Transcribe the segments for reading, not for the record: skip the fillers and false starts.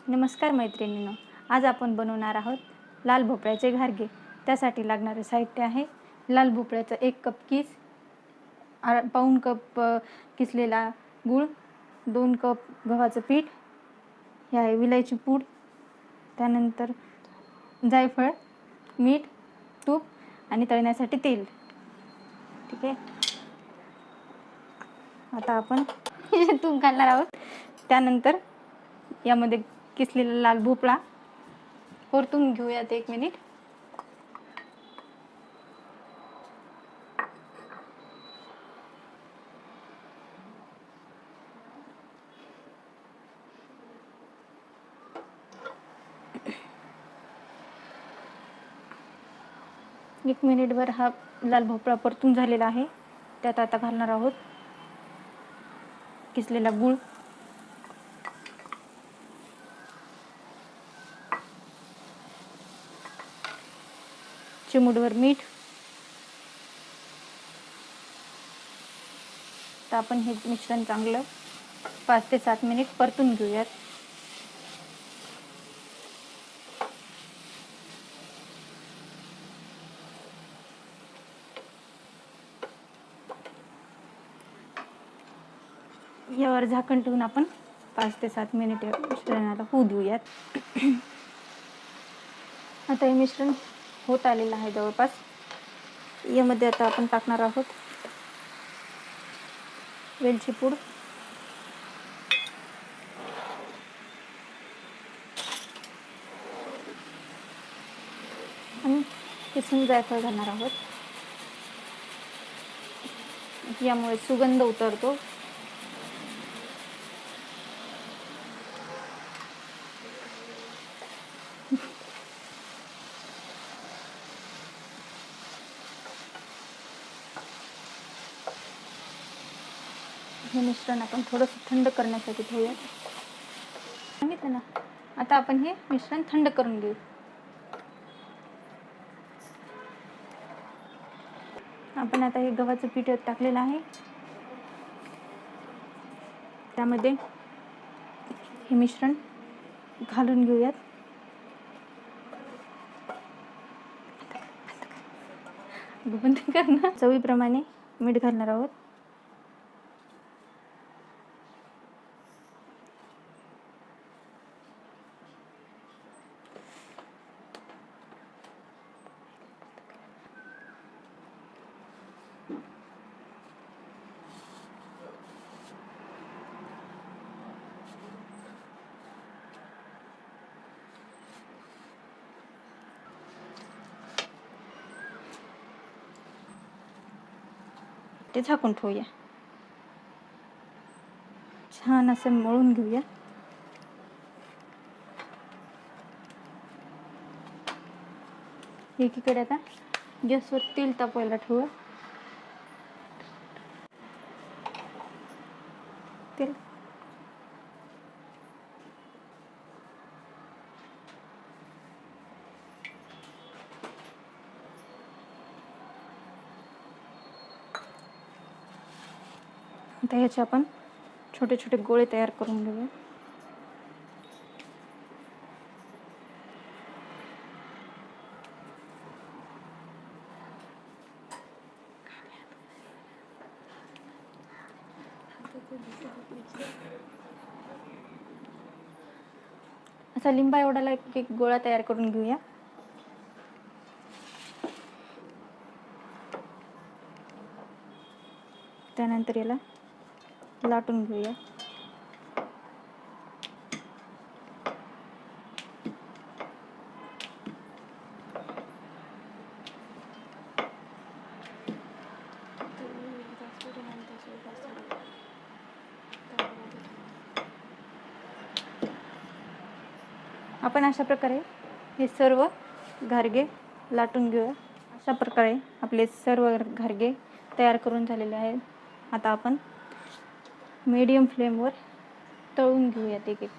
नमस्कार मैत्रिणींनो, आज आपण बनवणार आहोत लाल भोपळ्याचे घारगे। त्यासाठी लागणारे साहित्य आहे लाल भोपळ्याचा 1 कप किस, पाऊण कप किसलेला गूळ, 2 कप गव्हाचं पीठ, हे आहे विलायची पूड, त्यानंतर जायफळ, मीठ, तूप आणि तळण्यासाठी तेल। ठीक आहे, आता आपण तूप घालणार आहोत। त्यानंतर यामध्ये किसलेला लाल भोपळा परतून घेऊयात 1 मिनिट। एक मिनिटभर हा लाल भोपळा परतून झालेला आहे। त्यात आता घालणार आहोत किसलेला गूळ, चिमूटभर मीठ। तर आपण हे मिश्रण चांगलं 5 ते 7 मिनिट परतून घेऊयात। यावर झाकण ठेवून आपण 5 ते 7 मिनिट मिश्रणाला होऊ देऊयात। आता हे मिश्रण होत आलेलं आहे जवळपास। यामध्ये आता आपण टाकणार आहोत वेलची पूड, आणि किसून जायफळ घालणार आहोत। यामुळे सुगंध उतरतो। हे मिश्रण आपण थोडंसं थंड करण्यासाठी ठेवूया। सांगितलं ना, आता आपण हे मिश्रण थंड करून घेऊ। आपण आता हे गव्हाचं पीठ टाकलेलं आहे। त्यामध्ये हे मिश्रण घालून घेऊयात। बंद करणार। चवीप्रमाणे मीठ घालणार आहोत। ते झाकून ठेवूया। छान असं मळून घेऊया। एकीकडे आता गॅसवर तेल तापवायला ठेवूया। तेल आता ह्याचे आपण छोटे छोटे गोळे तयार करून घेऊया। असा लिंबा एवढाला एक गोळा तयार करून घेऊया। त्यानंतर याला लाटून घेऊया। आपण अशा प्रकारे हे सर्व घारगे लाटून घेऊया। अशा प्रकारे आपले सर्व घारगे तयार करून झालेले आहेत। आता आपण मीडियम फ्लेमवर तळून घेऊयात एक एक।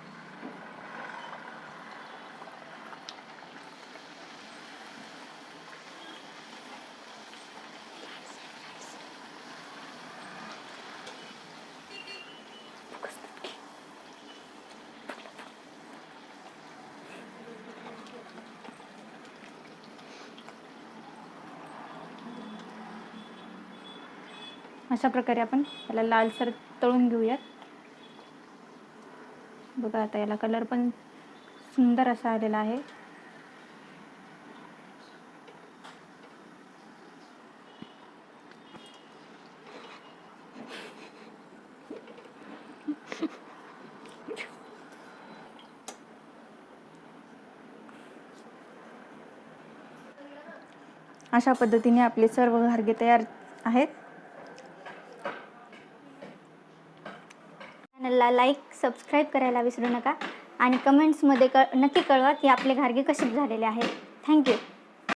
अशा प्रकारे आपण याला लालसर तळून घेऊयात. बघा आता याला कलर पण सुंदर असा आलेला आहे. अशा पद्धतीने आपले सर्व घारगे तयार आहेत. चॅनलला लाईक सबस्क्राईब करायला विसरू नका आणि कमेंट्समध्ये नक्की कळवा की आपले घारगे कसे झालेले आहेत. थँक्यू.